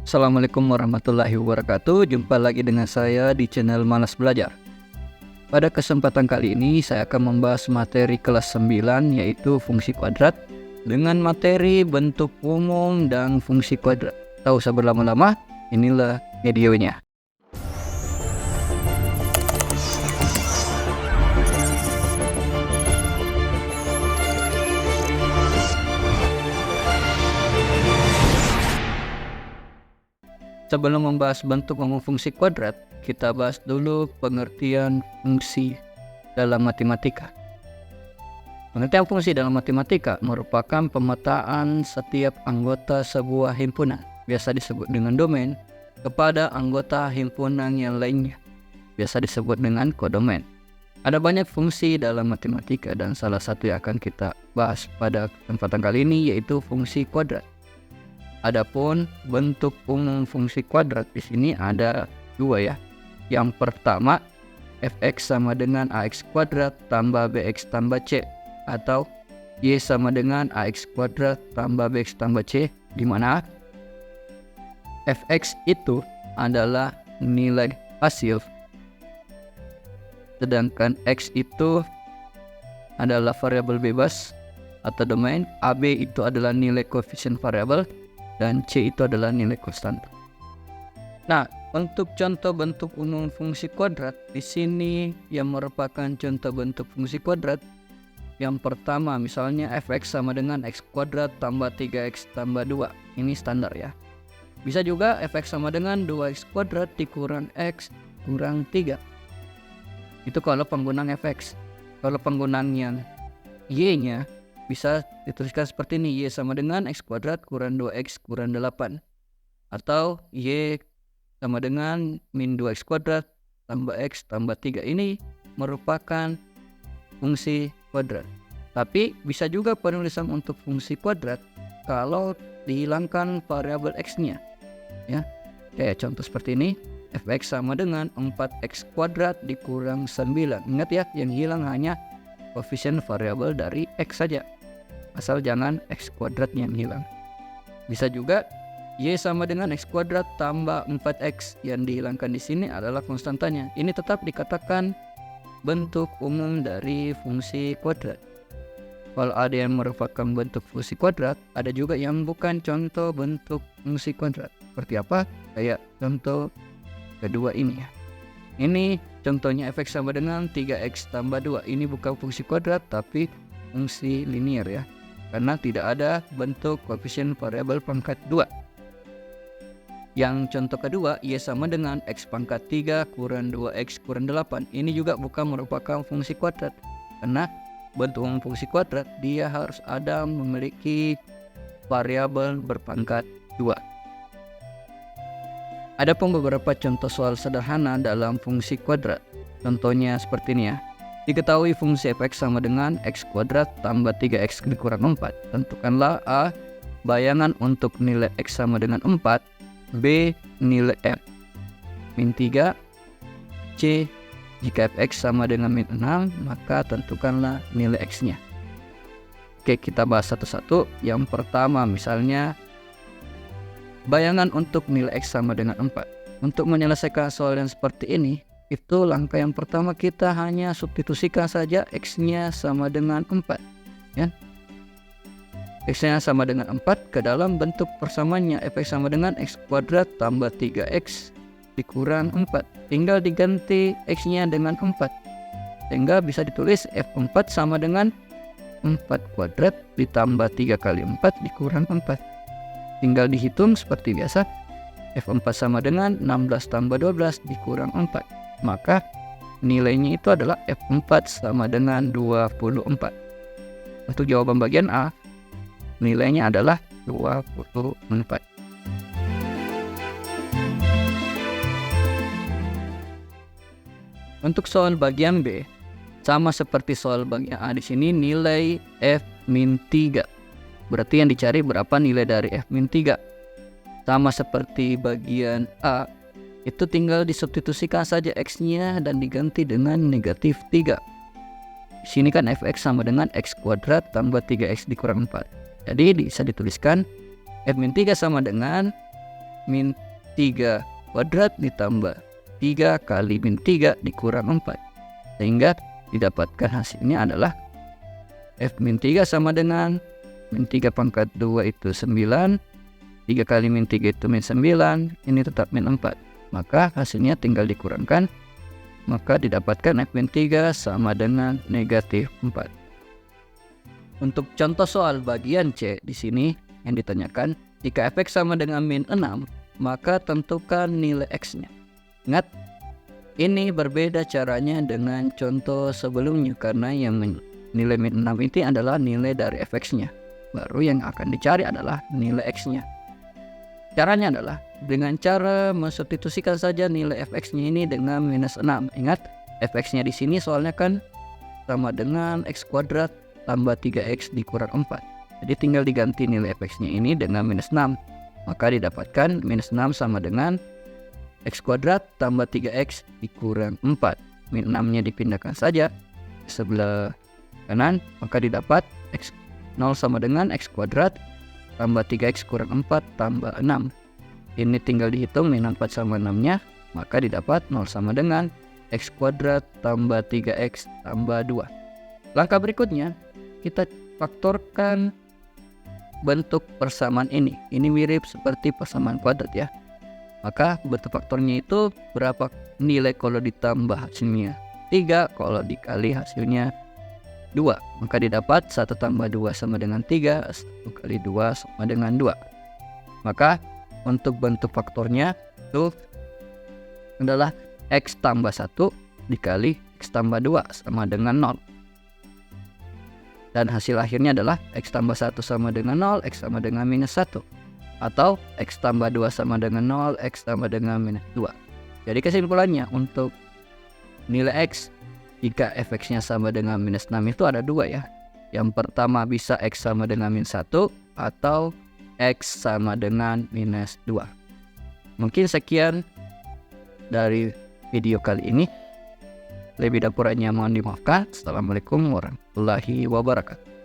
Assalamualaikum warahmatullahi wabarakatuh. Jumpa lagi dengan saya di channel Malas Belajar. Pada kesempatan kali ini saya akan membahas materi kelas 9 yaitu fungsi kuadrat dengan materi bentuk umum dan fungsi kuadrat. Tak usah berlama-lama, inilah videonya. Sebelum membahas bentuk umum fungsi kuadrat, kita bahas dulu pengertian fungsi dalam matematika. Pengertian fungsi dalam matematika merupakan pemetaan setiap anggota sebuah himpunan, biasa disebut dengan domain, kepada anggota himpunan yang lainnya, biasa disebut dengan kodomain. Ada banyak fungsi dalam matematika dan salah satu yang akan kita bahas pada kesempatan kali ini yaitu fungsi kuadrat. Adapun bentuk umum fungsi kuadrat di sini ada dua ya. Yang pertama, fx sama dengan ax kuadrat tambah bx tambah c, atau y sama dengan ax kuadrat tambah bx tambah c, di mana fx itu adalah nilai hasil, sedangkan x itu adalah variabel bebas atau domain, ab itu adalah nilai koefisien variabel, dan C itu adalah nilai konstanta. Nah, untuk contoh bentuk umum fungsi kuadrat di sini yang merupakan contoh bentuk fungsi kuadrat. Yang pertama misalnya fx sama dengan x kuadrat tambah 3x tambah 2. Ini standar ya. Bisa juga fx sama dengan 2x kuadrat dikurang x kurang 3. Itu kalau penggunaan fx. Kalau penggunaan yang y-nya bisa dituliskan seperti ini, y sama dengan x kuadrat kurang 2x kurang 8, atau y sama dengan min 2x kuadrat tambah x tambah 3. Ini merupakan fungsi kuadrat. Tapi bisa juga penulisan untuk fungsi kuadrat kalau dihilangkan variabel x-nya ya. Kayak contoh seperti ini, fx sama dengan 4x kuadrat dikurang 9. Ingat ya, yang hilang hanya koefisien variabel dari x saja, asal jangan x kuadrat yang hilang. Bisa juga y sama dengan x kuadrat tambah 4x, yang dihilangkan di sini adalah konstantanya. Ini tetap dikatakan bentuk umum dari fungsi kuadrat. Kalau ada yang merupakan bentuk fungsi kuadrat, ada juga yang bukan contoh bentuk fungsi kuadrat. Seperti apa? Kayak contoh kedua ini ya. Ini contohnya fx sama dengan 3x tambah 2. Ini bukan fungsi kuadrat tapi fungsi linier ya, karena tidak ada bentuk koefisien variabel pangkat 2. Yang contoh kedua, y sama dengan x pangkat 3 kurang 2x kurang 8. Ini juga bukan merupakan fungsi kuadrat, karena bentuk umum fungsi kuadrat dia harus ada memiliki variabel berpangkat 2. Ada pun beberapa contoh soal sederhana dalam fungsi kuadrat. Contohnya seperti ini ya. Diketahui fungsi fx sama dengan x kuadrat tambah 3x dikurang 4. Tentukanlah a bayangan untuk nilai x sama dengan 4, b nilai f min 3, c jika fx sama dengan min 6 maka tentukanlah nilai x-nya. Oke, kita bahas satu-satu. Yang pertama misalnya bayangan untuk nilai x sama dengan 4. Untuk menyelesaikan soal yang seperti ini, itu langkah yang pertama kita hanya substitusikan saja x-nya sama dengan 4 ya. X-nya sama dengan 4 ke dalam bentuk persamaannya, fx sama dengan x kuadrat tambah 3x dikurang 4. Tinggal diganti x-nya dengan 4, sehingga bisa ditulis f4 sama dengan 4 kuadrat ditambah 3 kali 4 dikurang 4. Tinggal dihitung seperti biasa. F4 sama dengan 16 tambah 12 dikurang 4. Maka nilainya itu adalah F4 sama dengan 24. Untuk jawaban bagian A, nilainya adalah 24. Untuk soal bagian B, sama seperti soal bagian A di sini, nilai F-3. Berarti yang dicari berapa nilai dari F-3. Sama seperti bagian A, itu tinggal disubstitusikan saja x-nya dan diganti dengan negatif 3. Di sini kan fx sama dengan x kuadrat tambah 3x dikurang 4. Jadi bisa dituliskan f-3 sama dengan min 3 kuadrat ditambah 3 kali min 3 dikurang 4. Sehingga didapatkan hasilnya adalah F min 3 sama dengan min 3 pangkat 2 itu 9. 3 kali min 3 itu min 9. Ini tetap min 4. Maka hasilnya tinggal dikurangkan. Maka didapatkan F min 3 sama dengan negatif 4. Untuk contoh soal bagian C di sini yang ditanyakan, jika fx sama dengan min 6, maka tentukan nilai x-nya. Ingat, ini berbeda caranya dengan contoh sebelumnya karena yang nilai min 6 itu adalah nilai dari fx-nya. Baru yang akan dicari adalah nilai x-nya. Caranya adalah dengan cara mensubstitusikan saja nilai fx-nya ini dengan minus 6. Ingat, fx-nya di sini soalnya kan sama dengan x kuadrat tambah 3x dikurang 4. Jadi tinggal diganti nilai fx-nya ini dengan minus 6. Maka didapatkan minus 6 sama dengan x kuadrat tambah 3x dikurang 4. Min 6-nya dipindahkan saja ke sebelah kanan. Maka didapat x 0 sama dengan x kuadrat tambah 3x kurang 4 tambah 6. Ini tinggal dihitung min 4 sama 6-nya. Maka didapat 0 sama dengan x kuadrat tambah 3x tambah 2. Langkah berikutnya, kita faktorkan bentuk persamaan ini. Ini mirip seperti persamaan kuadrat ya. Maka bentuk faktornya itu berapa nilai kalau ditambah hasilnya 3, kalau dikali hasilnya 2. Maka didapat 1 tambah 2 sama dengan 3, 1 kali 2 sama dengan 2. Maka untuk bentuk faktornya itu adalah x tambah 1 dikali x tambah 2 sama dengan 0. Dan hasil akhirnya adalah x tambah 1 sama dengan 0, x sama dengan minus 1. Atau x tambah 2 sama dengan 0, x tambah dengan minus 2. Jadi kesimpulannya untuk nilai x jika fx-nya sama dengan minus 6 itu ada 2 ya. Yang pertama bisa x sama dengan minus 1 atau x sama dengan minus 2. Mungkin sekian dari video kali ini. Lebih dan kurangnya mohon dimaafkan. Assalamualaikum warahmatullahi wabarakatuh.